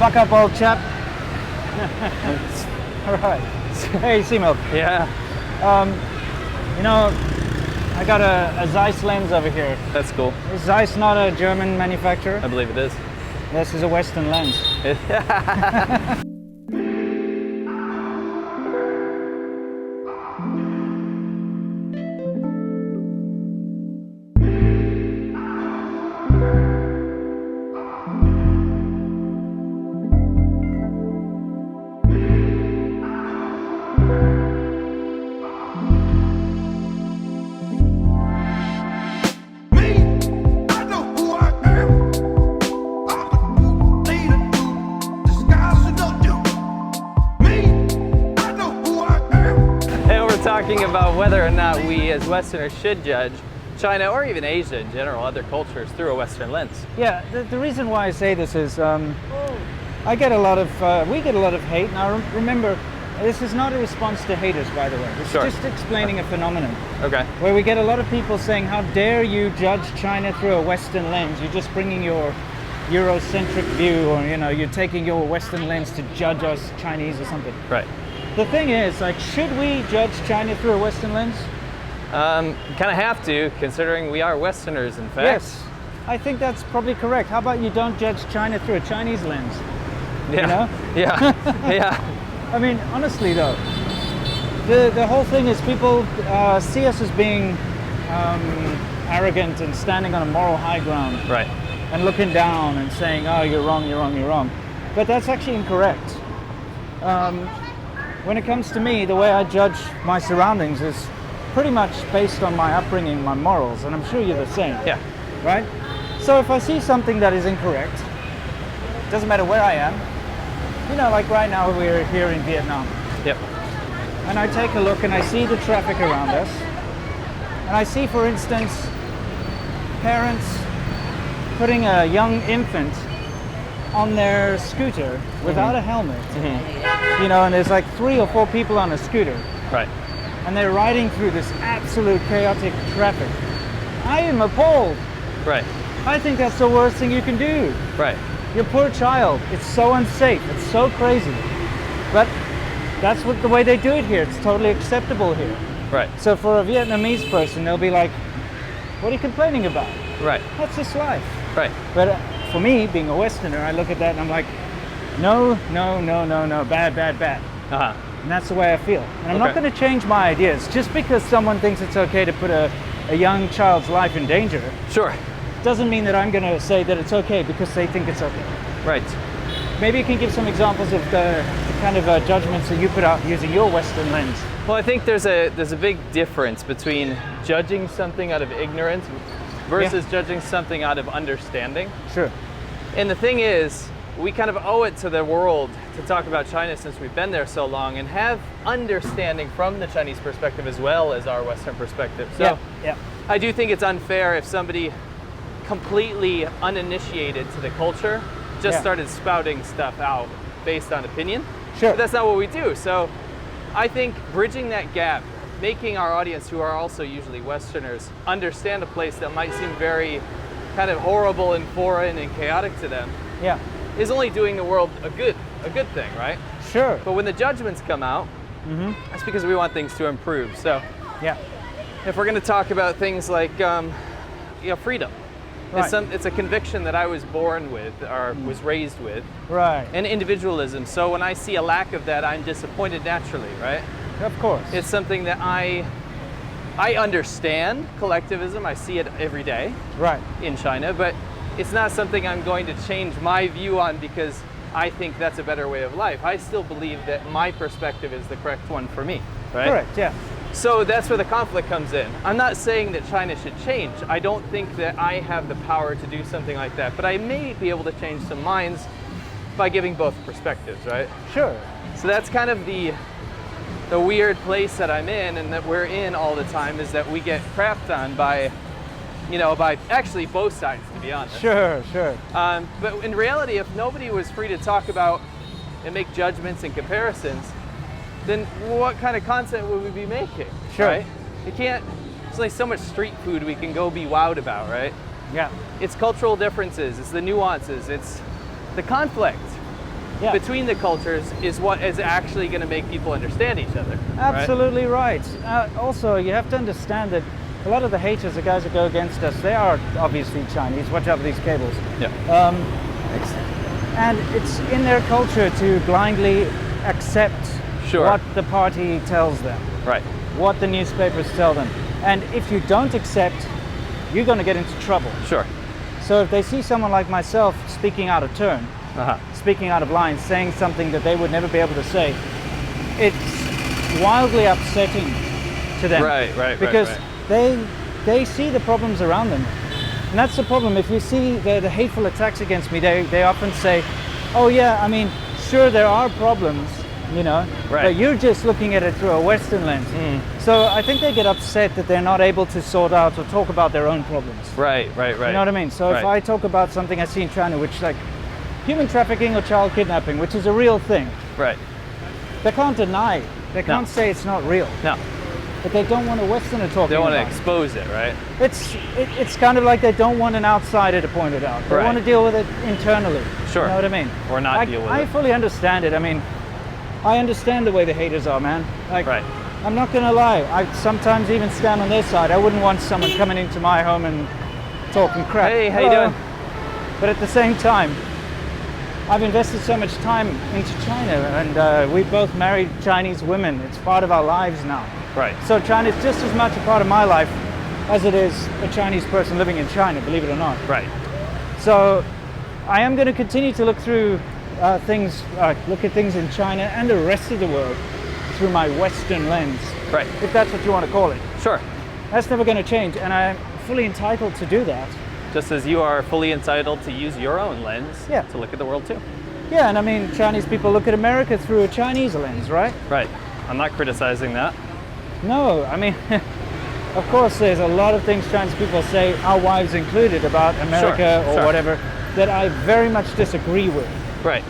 Buck up, old chap. All right. Hey, Simo. Yeah. You know, I got a Zeiss lens over here. That's cool. Is Zeiss not a German manufacturer? I believe it is. This is a Western lens. Talking about whether or not we as Westerners should judge China or even Asia in general, other cultures, through a Western lens. Yeah, the reason why I say this is I get a lot of, we get a lot of hate. Now remember, this is not a response to haters, by the way. It's just explaining a phenomenon. Okay. Where we get a lot of people saying, how dare you judge China through a Western lens? You're just bringing your Eurocentric view, or you're taking your Western lens to judge us Chinese or something. Right. The thing is, like, should we judge China through a Western lens? Kind of have to, considering we are Westerners, in fact. Yes, I think that's probably correct. How about you don't judge China through a Chinese lens? Yeah. You know? Yeah. Yeah. I mean, honestly though, the whole thing is people see us as being arrogant and standing on a moral high ground. Right. And looking down and saying, oh, you're wrong, you're wrong, you're wrong. But that's actually incorrect. When it comes to me, the way I judge my surroundings is pretty much based on my upbringing, my morals, and I'm sure you're the same. Yeah. Right? So if I see something that is incorrect, doesn't matter where I am, like right now we're here in Vietnam. Yep. And I take a look and I see the traffic around us, and I see, for instance, parents putting a young infant on their scooter without a helmet. And there's like 3 or 4 people on a scooter. Right. And they're riding through this absolute chaotic traffic. I am appalled. Right. I think that's the worst thing you can do. Right. Your poor child. It's so unsafe. It's so crazy. But that's the way they do it here. It's totally acceptable here. Right. So for a Vietnamese person, they'll be like, what are you complaining about? Right. That's just life. Right. But for me, being a Westerner, I look at that and I'm like, no, bad. Uh-huh. And that's the way I feel. And I'm not going to change my ideas. Just because someone thinks it's okay to put a young child's life in danger, Sure. doesn't mean that I'm going to say that it's okay because they think it's okay. Right. Maybe you can give some examples of the kind of judgments that you put out using your Western lens. Well, I think there's a big difference between judging something out of ignorance versus judging something out of understanding. Sure. And the thing is, we kind of owe it to the world to talk about China since we've been there so long and have understanding from the Chinese perspective as well as our Western perspective. So I do think it's unfair if somebody completely uninitiated to the culture just started spouting stuff out based on opinion. Sure. But that's not what we do. So I think bridging that gap, making our audience, who are also usually Westerners, understand a place that might seem very kind of horrible and foreign and chaotic to them, is only doing the world a good thing, right? Sure. But when the judgments come out, that's because we want things to improve. So if we're going to talk about things like freedom, it's a conviction that I was born with or was raised with, right? And individualism. So when I see a lack of that, I'm disappointed naturally, right? Of course. It's something that I understand collectivism. I see it every day, right, in China, but it's not something I'm going to change my view on because I think that's a better way of life. I still believe that my perspective is the correct one for me, right? Correct, yeah. So that's where the conflict comes in. I'm not saying that China should change. I don't think that I have the power to do something like that, but I may be able to change some minds by giving both perspectives, right? Sure. So that's kind of the weird place that I'm in and that we're in all the time, is that we get crapped on by actually both sides, to be honest. Sure. But in reality, if nobody was free to talk about and make judgments and comparisons, then what kind of content would we be making? Sure. Right? There's only so much street food we can go be wowed about, right? Yeah. It's cultural differences, it's the nuances, it's the conflict. between the cultures is what is actually going to make people understand each other. Absolutely right. Also, you have to understand that a lot of the haters, the guys that go against us, they are obviously Chinese. Watch out for these cables. Yeah. And it's in their culture to blindly accept what the party tells them. Right. What the newspapers tell them. And if you don't accept, you're going to get into trouble. Sure. So if they see someone like myself speaking out of turn, speaking out of line, saying something that they would never be able to say, it's wildly upsetting to them. Right. Because they see the problems around them. And that's the problem. If you see the hateful attacks against me, they often say, oh yeah, I mean, sure there are problems, you know, but you're just looking at it through a Western lens. So I think they get upset that they're not able to sort out or talk about their own problems. Right. You know what I mean? So if I talk about something I see in China, which like human trafficking or child kidnapping, which is a real thing. Right. They can't deny it. They can't say it's not real. No. But they don't want a Westerner talking about it. They want to expose it, right? It's kind of like they don't want an outsider to point it out. They want to deal with it internally. Sure. You know what I mean? Or not deal with it. I fully understand it. I mean, I understand the way the haters are, man. Like, I'm not going to lie. I sometimes even stand on their side. I wouldn't want someone coming into my home and talking crap. Hey, how you doing? But at the same time, I've invested so much time into China, and we both married Chinese women. It's part of our lives now. Right. So China is just as much a part of my life as it is a Chinese person living in China, believe it or not. Right. So I am going to continue to look through look at things in China and the rest of the world through my Western lens. Right. If that's what you want to call it. Sure. That's never going to change, and I'm fully entitled to do that. Just as you are fully entitled to use your own lens to look at the world too. Yeah, and I mean, Chinese people look at America through a Chinese lens, right? Right. I'm not criticizing that. No, I mean, of course there's a lot of things Chinese people say, our wives included, about America or whatever, that I very much disagree with. Right.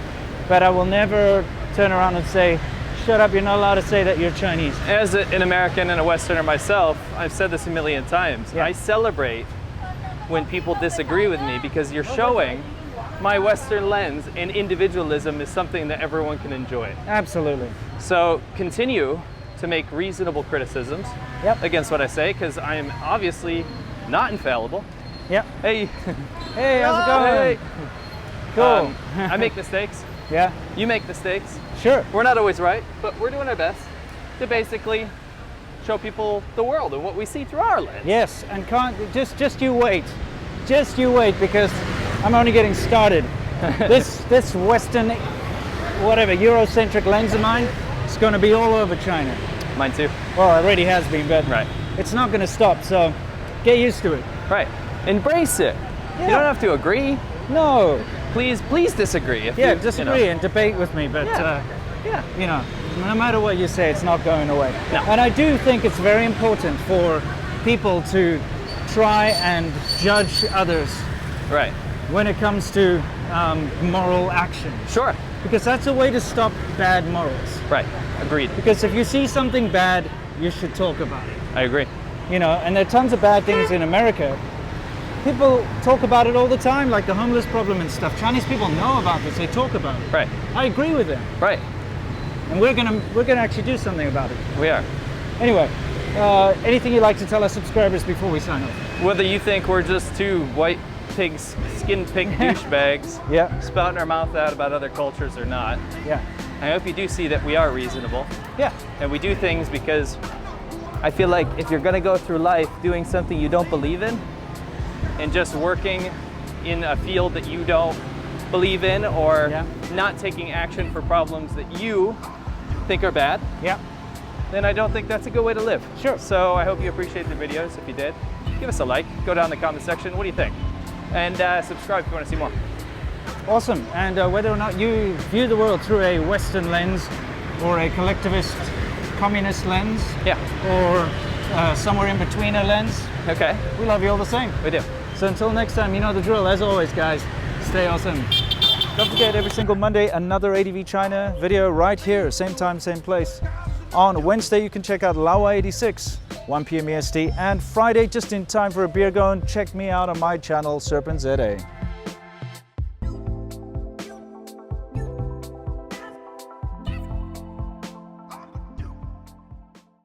But I will never turn around and say, shut up, you're not allowed to say that you're Chinese. As an American and a Westerner myself, I've said this a million times. I celebrate when people disagree with me because you're showing my Western lens, and individualism is something that everyone can enjoy. Absolutely. So continue to make reasonable criticisms against what I say, because I am obviously not infallible. Yep. Hey. Hey, how's it going? Hey. Cool. I make mistakes. Yeah. You make mistakes. Sure. We're not always right, but we're doing our best to basically show people the world and what we see through our lens. Yes, and just you wait. Just you wait, because I'm only getting started. this Western, whatever, Eurocentric lens of mine is going to be all over China. Mine too. Well, it already has been, but it's not going to stop, so get used to it. Right. Embrace it. You don't have to agree. No. Please disagree. If you disagree and debate with me, but you know, no matter what you say, it's not going away. No. And I do think it's very important for people to try and judge others when it comes to moral action. Sure. Because that's a way to stop bad morals. Right. Agreed. Because if you see something bad, you should talk about it. I agree. You know, and there are tons of bad things in America. People talk about it all the time, like the homeless problem and stuff. Chinese people know about this, they talk about it. Right. I agree with them. Right. And we're gonna actually do something about it. We are. Anyway, anything you'd like to tell our subscribers before we sign off? Whether you think we're just two white pigs, skin pig douchebags spouting our mouth out about other cultures or not. Yeah. I hope you do see that we are reasonable. Yeah. And we do things because I feel like if you're gonna go through life doing something you don't believe in and just working in a field that you don't believe in, or not taking action for problems that you think are bad, then I don't think that's a good way to live. Sure. So I hope you appreciate the videos. If you did, give us a like, go down in the comment section, what do you think? And subscribe if you want to see more. Awesome. And whether or not you view the world through a Western lens or a collectivist communist lens, or somewhere in between a lens, we love you all the same. We do. So until next time, you know the drill. As always, guys, stay awesome. Don't forget, every single Monday, another ADV China video right here, same time, same place. On Wednesday, you can check out Laowa 86, 1 p.m. EST, and Friday, just in time for a beer going, check me out on my channel, SerpentZA.